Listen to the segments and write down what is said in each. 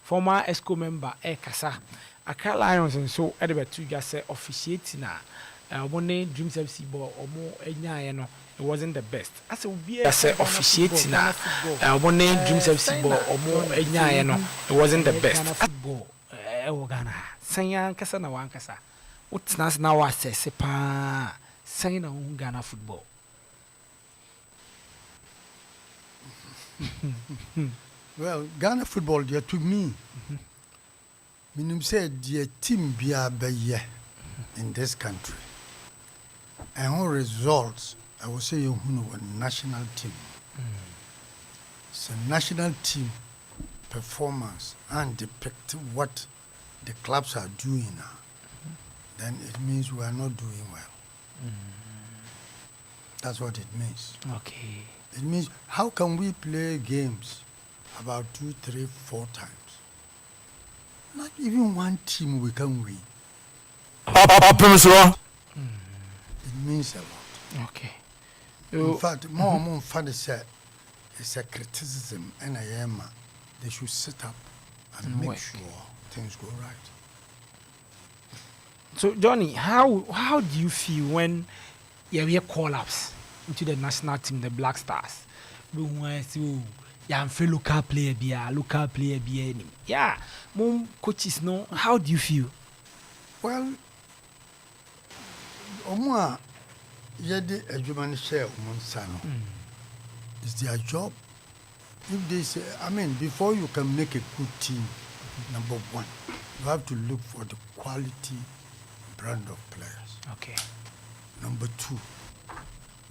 former ESCO member Kasa. Accra Lions and so Edward to just say officiating one Dreams FC ball or more it wasn't the best. As a say officiating one Dreams FC ball or more it wasn't the best. Football Ghana. Sanya Kasa na wankasa. What's now I say sepa saying on Ghana football. Well, Ghana football, dear to me, meaning said, dear team be in this country. And all results, I will say, you know, a national team. It's a national team performance and depict what the clubs are doing now. Then it means we are not doing well. That's what it means. Okay. It means, how can we play games about 2, 3, 4 times? Not even one team we can win. It means a lot. Okay. In fact, more father said it's a criticism and I am they should sit up and make sure things go right. So Johnny, how do you feel when you hear call-ups into the national team, the Black Stars? Yeah, I'm local player be. Yeah, mom coaches know. How do you feel? Well, Omwa yede adwuma share omunsa no. It's their job. If they say, I mean, before you can make a good team, number one, you have to look for the quality brand of players. Okay. Number two,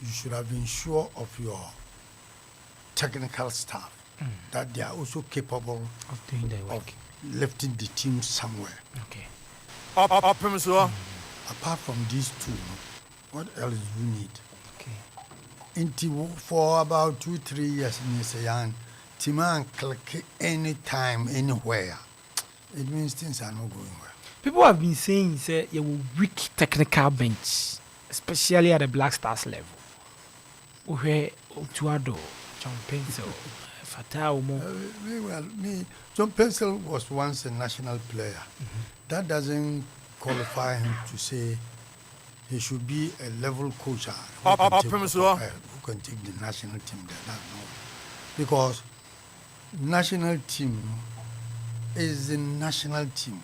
you should have been sure of your technical staff that they are also capable of doing the work, of lifting the team somewhere. Okay. Apart from these two, what else do we need? Okay. For about 2-3 years in Nisayan, Timan click anytime, anywhere. It means things are not going well. People have been saying say you will weak technical bench, especially at the Black Stars level. Where Otuado, John Pencil, Fatah John Pencil was once a national player. That doesn't qualify him to say he should be a level coach who can take the national team there. No. Because national team is the national team.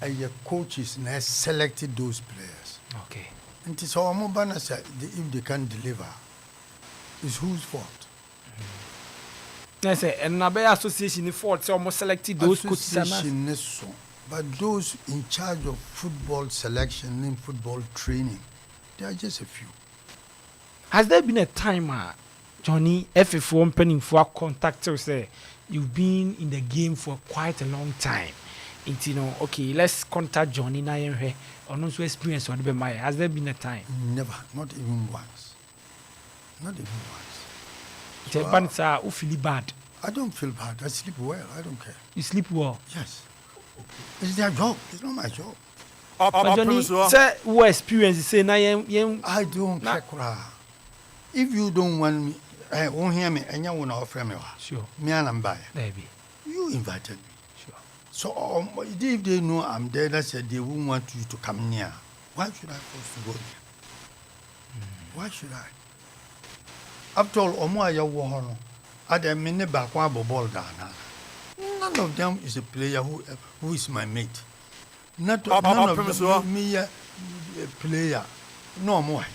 And your coaches now selected those players. Okay. And it's our Mobana said if they can't deliver, it's whose fault? I say, and Nabe Association fault almost selected those coaches. But those in charge of football selection and football training, there are just a few. Has there been a time, Johnny, FF1 penning for contact to say you've been in the game for quite a long time? It's, you know, okay, let's contact Johnny Nayen or no experience on the Maya. Has there been a time? Never, not even once. Not even once. So, feel bad. I don't feel bad. I sleep well. I don't care. You sleep well? Yes. It's their job. It's not my job. But Johnny, sir, who experience say I don't care. If you don't want me, I won't hear me, and you won't offer me. Sure. Me and I'm by. Maybe. You invited me. Sure. So if they know I'm there, they said they won't want you to come near. Why should I force to go there? Why should I? After all, Omoya Wohono, at a minute back one ball down. None of them is a player who is my mate. None of them me a player. No more.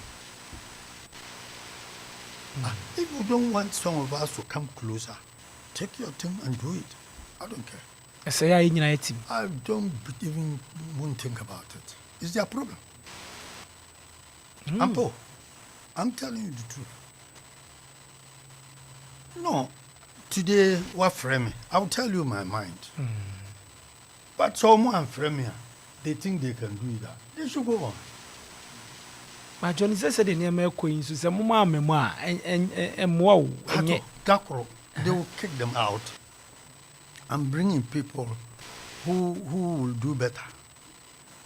If you don't want some of us to come closer, take your time and do it. I don't care. I say I team. I don't even won't think about it. It's their problem. Ampo, I'm telling you the truth. No, today what frame me? I'll tell you my mind. But someone frame me, they think they can do that. They should go on. But Johnny said the name of Queen, so some mamma and wow, they will kick them out. I'm bringing people who will do better.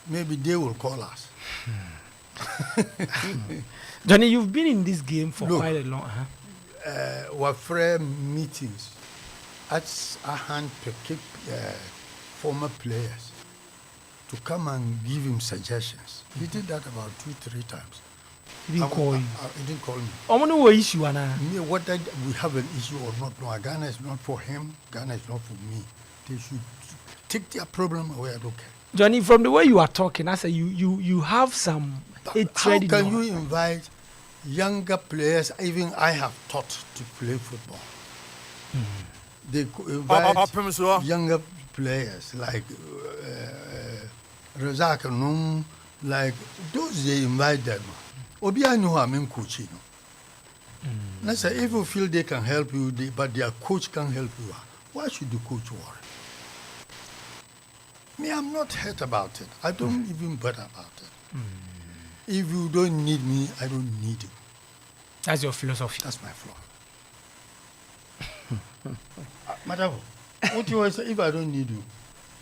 Maybe they will call us. Johnny, you've been in this game for quite a long time. What frame meetings as a handpick former players to come and give him suggestions. He did that about 2-3 times. He didn't call you. He didn't call me. Omo no issue ana. Me, whether we have an issue or not, no, Ghana is not for him, Ghana is not for me. They should take their problem away. I don't care. Johnny, from the way you are talking, I say you have some hatred. How in can your- you invite younger players? Even I have taught to play football. They invite younger players like Razak Num, like those they invite them. Obi I know I'm in coaching. Now say if you feel they can help you, but their coach can help you, why should the coach worry? Me, I'm not hurt about it. I don't even bother about it. If you don't need me, I don't need you. That's your philosophy. That's my flaw. Madam, what you always say, if I don't need you,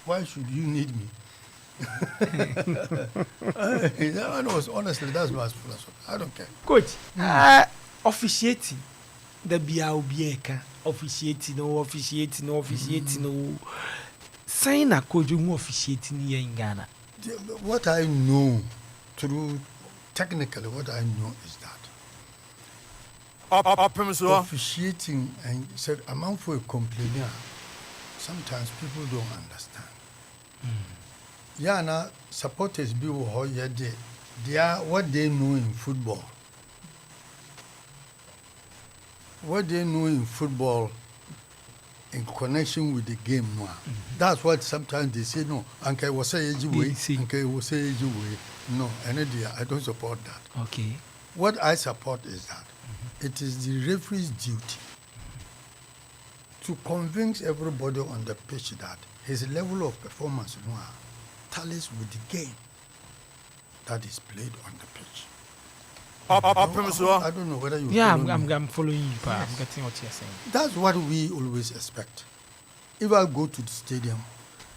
why should you need me? That was honestly, that's my philosophy. I don't care. Coach, officiating the biaobieka, officiating, no. Sign a coach who officiating here in Ghana. What I know technically, what I know is that officiating and said amount for a complainer, sometimes people don't understand. Now supporters be they are what they know in football. What they know in football in connection with the game now. That's what sometimes they say no. Uncle was say way. Uncle was say way. No, I don't support that. Okay. What I support is that it is the referee's duty to convince everybody on the pitch that his level of performance now tallies with the game that is played on the pitch. I don't know whether you. Yeah, I'm following you, but yes. I'm getting what you're saying. That's what we always expect. If I go to the stadium,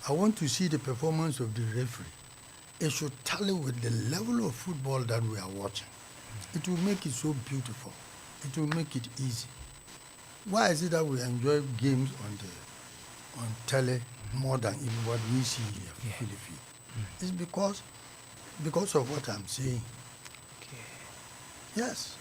I want to see the performance of the referee. It should tally with the level of football that we are watching. It will make it so beautiful. It will make it easy. Why is it that we enjoy games on tele more than even what we see here? Yeah. It's because of what I'm saying. Yes.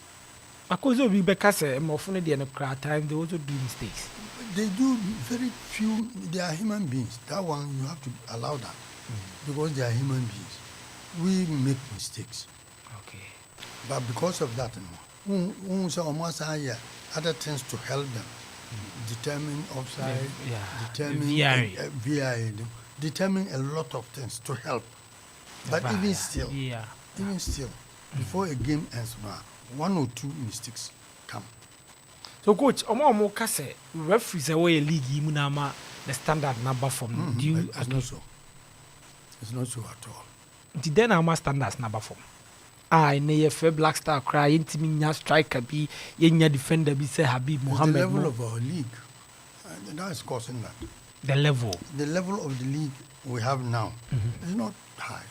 Because of because time they also do mistakes. They do very few. They are human beings. That one you have to allow that because they are human beings. We make mistakes. Okay. But because of that, other things to help them determine offside, determine VI, determine a lot of things to help. But even still, before a game ends, 1 or 2 mistakes come. So, coach, omo kase referees away league imunama the standard number from. Do you? It's not so. It's not so at all. Did then our standards number from? Ne fair Black Star cry intiminya striker be yenya defender be say Habib Mohammed. The level of our league, that is causing that. The level of the league we have now is not high.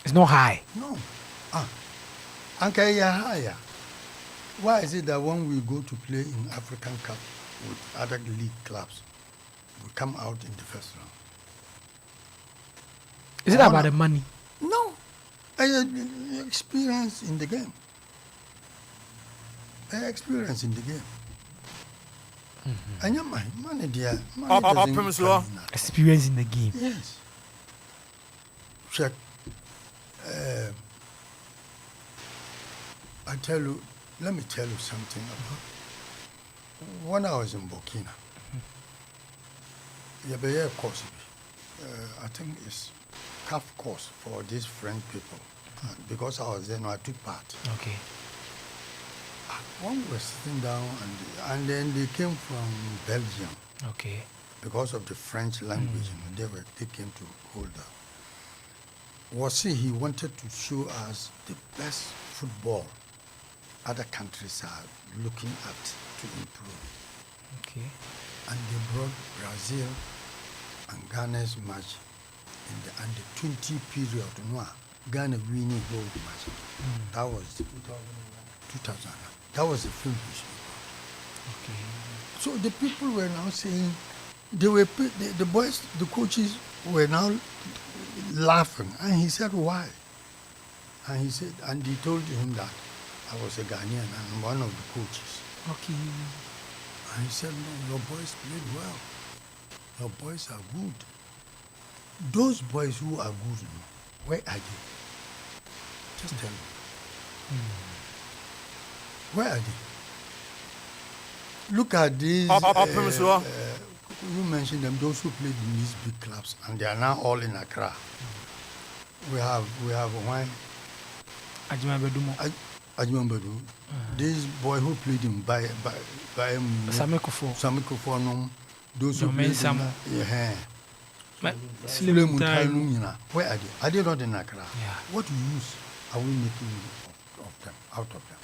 It's not high. No. Higher. Why is it that when we go to play in African Cup with other league clubs, we come out in the first round? Is it about the money? No. Experience in the game. Experience in the game. And your money there. Experience in the game. Yes. Check. Let me tell you something about when I was in Burkina. A course, I think it's CAF course for these French people. Because I was there, I took part. Okay. One was sitting down, and then they came from Belgium. Okay. Because of the French language, they came to hold up. He wanted to show us the best football other countries are looking at to improve. Okay. And they brought Brazil and Ghana's match in the under 20 period. Ghana winning gold match. That was 2000. That was the film we showed. Okay. So the people were now saying they were the boys, the coaches were now laughing, and he said, "Why?" And he said, and he told him that I was a Ghanaian and one of the coaches. Okay. And he said, "No, your boys played well. Your boys are good. Those boys who are good, where are they? Just tell me. Where are they? Look at these. You mentioned them, those who played in these big clubs, and they are now all in Accra. We have one. Ajimambedu. This boy who played in Samikofo, those who played in where are they? Are they not in Accra? Yeah. What use are we making of them, out of them?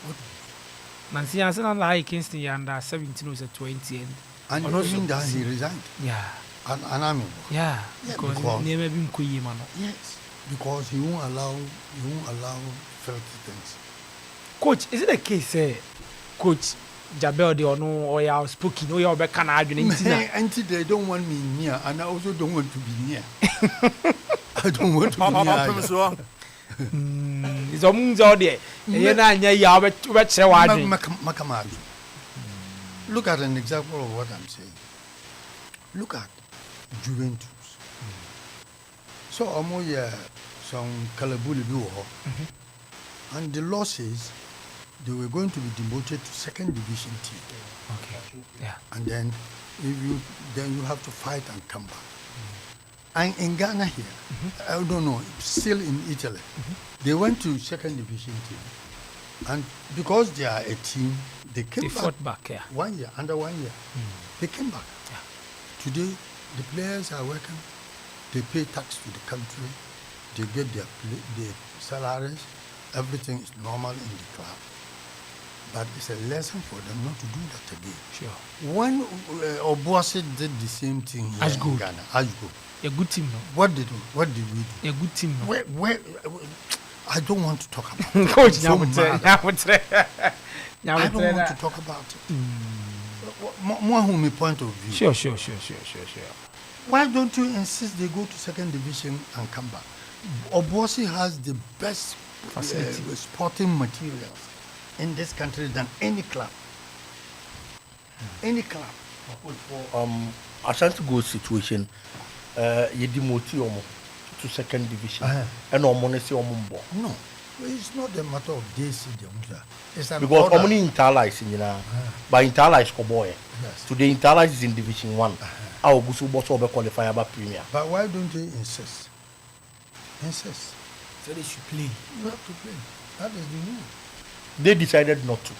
What use? Nancy Hansen like Kingston under 17 was a 20 and even that he resigned. Yeah. And I mean, yeah, because never been Kuyimano. Yes. Because he won't allow filthy things. Coach, is it a case, Coach Jabir or no, or you are speaking, or you are back until they don't want me near, and I also don't want to be near. I don't want to be near. It's almost all there. Look at an example of what I'm saying. Look at Juventus. So some Kalabuli and the law says they were going to be demoted to second division team. Okay. Yeah. And then you have to fight and come back. And in Ghana here, I don't know, still in Italy, they went to second division team. And because they are a team, they fought back, yeah. 1 year, under 1 year. They came back. Yeah. Today, the players are working. They pay tax to the country. They get their salaries. Everything is normal in the club. But it's a lesson for them not to do that again. Sure. When Obuasi did the same thing here in Ghana, Ashgo. A good team, no? What did we do? A good team, no? Where I don't want to talk about it. Coach, I don't want to talk about it. More from a point of view. Sure. Why don't you insist they go to second division and come back? Obuasi has the best sporting materials in this country than any club. Any club. Ashanti Gold situation, you demote to second division, and honestly, no, it's not a matter of days. It's because Omni Interlice, by Interlice Koboy. Yes. Today Interlice is in Division 1. Our Gusu Bosso qualify about Premier. But why don't they insist? So they should play. You have to play. That is the rule. They decided not to.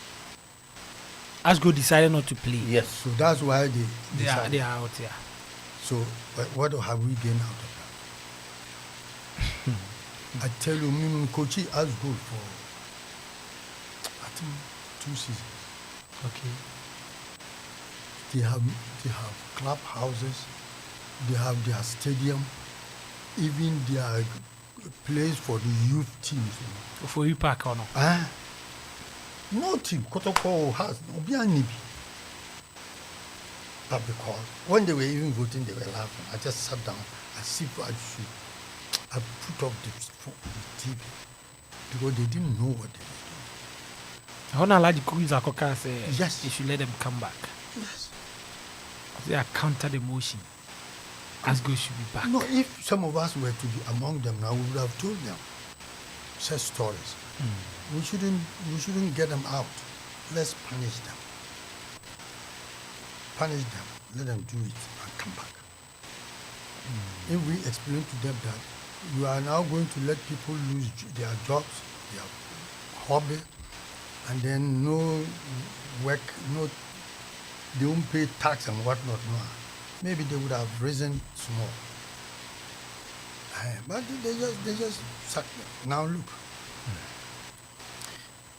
Asgo decided not to play. Yes. So that's why they are out here. So what have we gained out of that? I tell you, Kochi has good for I think 2 seasons. Okay. They have clubhouses, they have their stadium, even their place for the youth teams. For you park or no? No team, Kotoko has no. But because when they were even voting, they were laughing. I just sat down. I put off the TV because they didn't know what they were doing. How now, the cookies are say yes, you should let them come back. Yes, they are counter the motion. Asgo should be back. No, if some of us were to be among them now, we would have told them such stories. We shouldn't get them out. Let's punish them. Let them do it and come back. If we explain to them that you are now going to let people lose their jobs, their hobby, and then no work, they won't pay tax and whatnot. No, maybe they would have risen small. But they just suck them. Now look.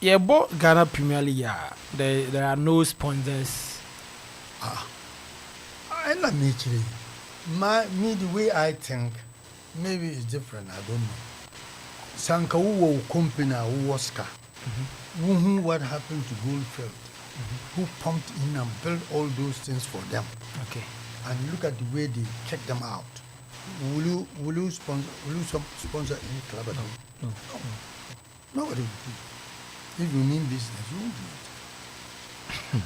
Yeah, but Ghana Premier League, there are no sponsors. And let me tell you, the way I think, maybe it's different. I don't know. Sanka who company who Oscar, who what happened to Goldfield, who pumped in and built all those things for them. Okay. and look at the way they kick them out. Will you sponsor any club at all? No. Nobody will do it. If you mean business, you won't do it.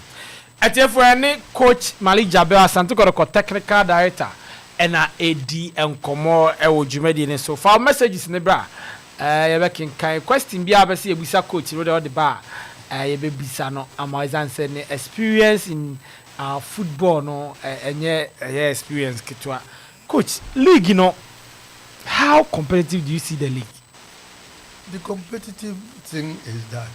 Etiefo coach Malik Jabir Asante Kodoko technical director and AD enkomo e wo dwumadi ne so for messages ne bra ye be kinkan question bia be se ebusa coach no de ba ye be bisa no amazan say ne experience in football no enye experience kitwa coach league no how competitive do you see the league? The competitive thing is that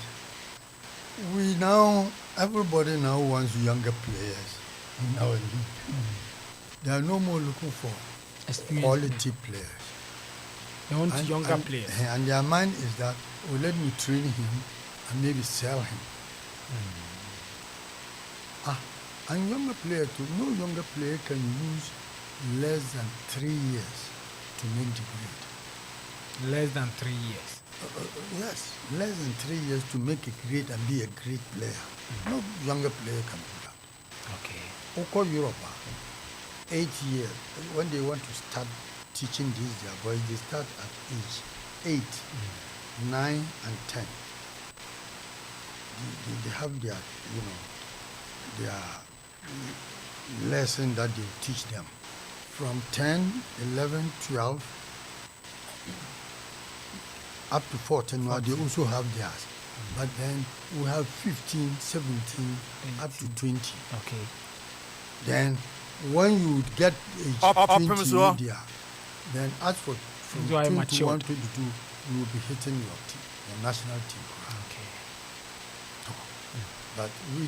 everybody now wants younger players in our league. They are no more looking for quality players. They want younger players. And their mind is that, let me train him and maybe sell him. And younger player too. No younger player can use less than 3 years to make the grade. Less than 3 years. Yes, less than 3 years to make a grade and be a great player. No younger player can do that. Okay. Oko Europe, 8 years. When they want to start teaching these their boys, they start at age 8, 9, and 10. They have their, their lesson that they teach them. From 10, 11, 12, up to 14, now they also have theirs. But then we have 15, 17, 18. Up to 20. Okay. Then when you get age 20 there, then as for from 21, 22, you will be hitting your national team. Okay. But we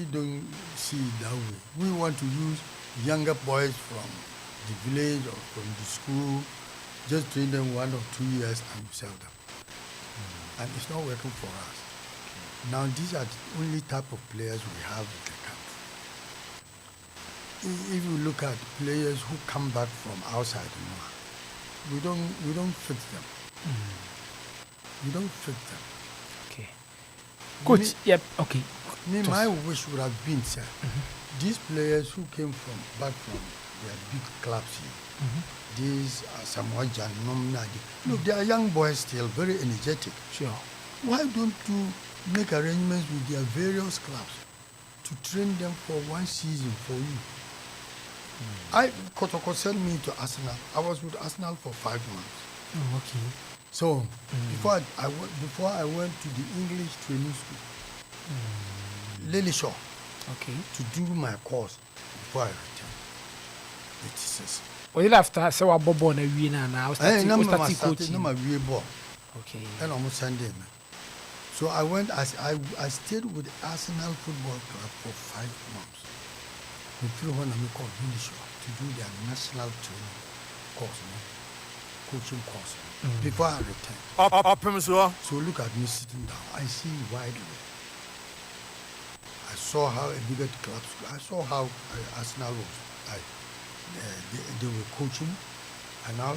don't see it that way. We want to use younger boys from the village or from the school, just train them 1 or 2 years and sell them. And it's not working for us. Now these are the only type of players we have in the country. If you look at players who come back from outside, we don't fit them. We don't fit them. Okay. Coach, yep, okay. My wish would have been, sir, these players who came back from their big clubs here, these Samoa Jan, look, they are young boys still, very energetic. Sure. Why don't you make arrangements with their various clubs to train them for 1 season for you? Kotoko sent me to Arsenal. I was with Arsenal for 5 months. Oh, okay. So before I went to the English training school, Lily Shaw, okay, to do my course before I returned. It is. Well, after so I bobo na wina na started coaching. Okay. And almost Sunday. So I went I stayed with Arsenal Football Club for 5 months. We flew on and we called Lily Shaw to do their national training course, coaching course, before I returned. So look at me sitting down. I see widely. I saw how a bigger clubs. I saw how Arsenal was. They were coaching, and now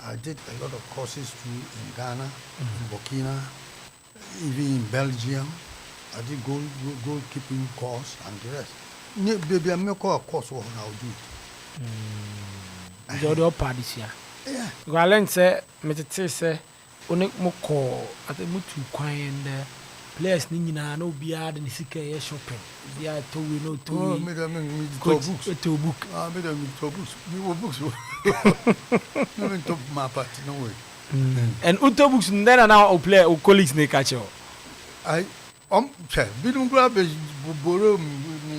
I did a lot of courses too in Ghana, in Burkina, even in Belgium. I did goalkeeping course and the rest. Baby, I make a course and I'll do it. The other parties here. Yeah. Galen say, Mr. say, Onik Moko at the Mutu Quine. Players nina no biad ni sika shopping. They are to we know to me books. To book. Me to books. Me wo books. Me to my party no way. And auto books then now play o colleagues ne catch you. I che bi dun grab borrow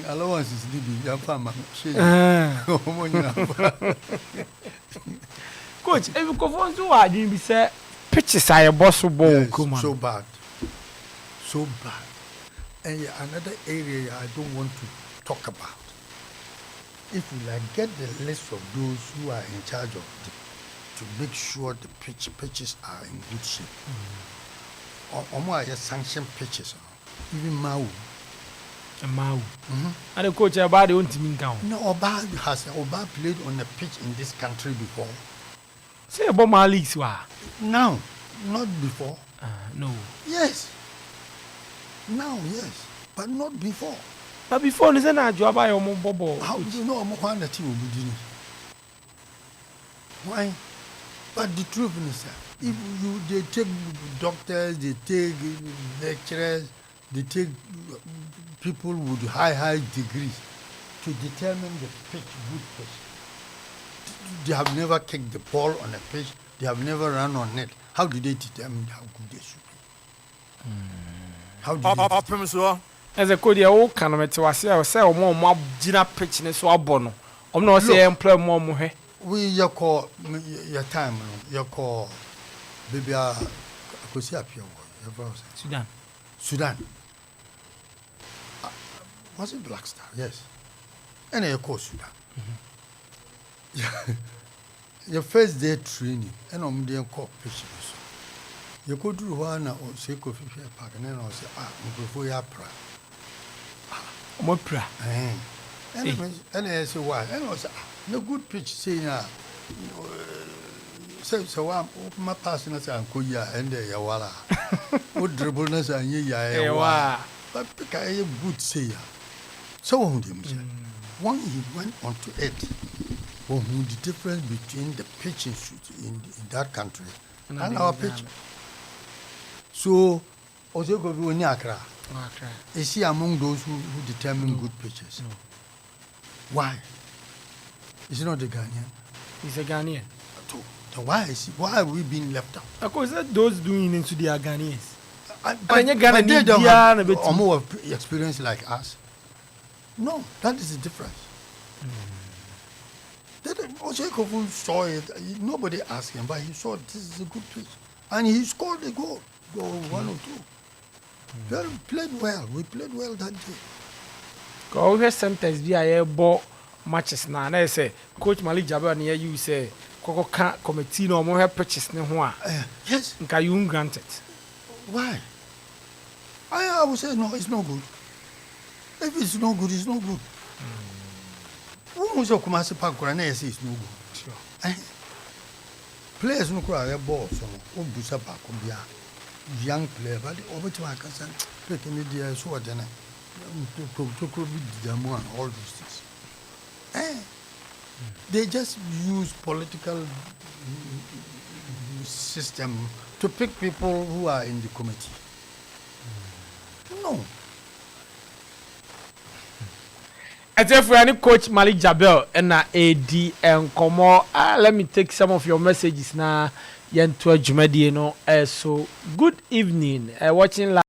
allowances di ya farmer. Coach, if you go for so hard you be say pitches are boss ball come on. So bad. So bad. And another area I don't want to talk about. If we get the list of those who are in charge of to make sure the pitches are in good shape. Or more just sanction pitches. Even Mau. Mau. And the coach about the own team count. No, Oba played on a pitch in this country before. Say about Malik Jabir. No, not before. No. Yes. Now, yes, but not before. But before, is na job by your bobo. How do you know I'm the team will be? Why? But the truth is that if they take doctors, they take lecturers, they take people with high degrees to determine the pitch, good pitch. They have never kicked the ball on a pitch. They have never run on it. How do they determine how good they should be? How do they? As a code, your kind of to say, or more gina pitch in a swab. I'm not saying employ more mohe. We your call your time, your call baby. I could see up here. Sudan. Was it Black Star? Yes. And you call Sudan. Your first day training, and I'm doing call pitch. You go to one or say coffee park, and then I'll say, before you pra. More pra. And I say, why? And I say, no good pitch saying, so I'm my passing as I'm Kuya and the Yawala. What dribbleness and ye, but I am good sayer. So on himself. When he went on to it, who the difference between the pitching shoot in that country and our pitch. So, also go to Nyakra. Is he among those who determine good pitches? No. Why? Is he not a Ghanaian? He's a Ghanaian. So why have we been left out? Of course, those doing into the Ghanaians. But they don't have more experience like us. No, that is the difference. Osekofu saw it. Nobody asked him, but he saw this is a good pitch. And he scored a goal. 1 or 2. We played well. We played well that day. Go here sometimes be a ball matches now. And I say, Coach Malik Jabir near you say, Coco can't committee no more pitches. Yes. Can you grant it? Why? I would say, no, it's no good. If it's no good, it's no good. Who was a Kumasi Park or an AC is no good. Sure. Players no cry a ball, so Busa Park will be a young player, but over to my cousin, taking the dear sword and to them and all these things. They just use political system to pick people who are in the committee. No. As if we are Coach Malik Jabir and AD and Komo, let me take some of your messages now. Yentua Jumedi, so good evening. Watching live.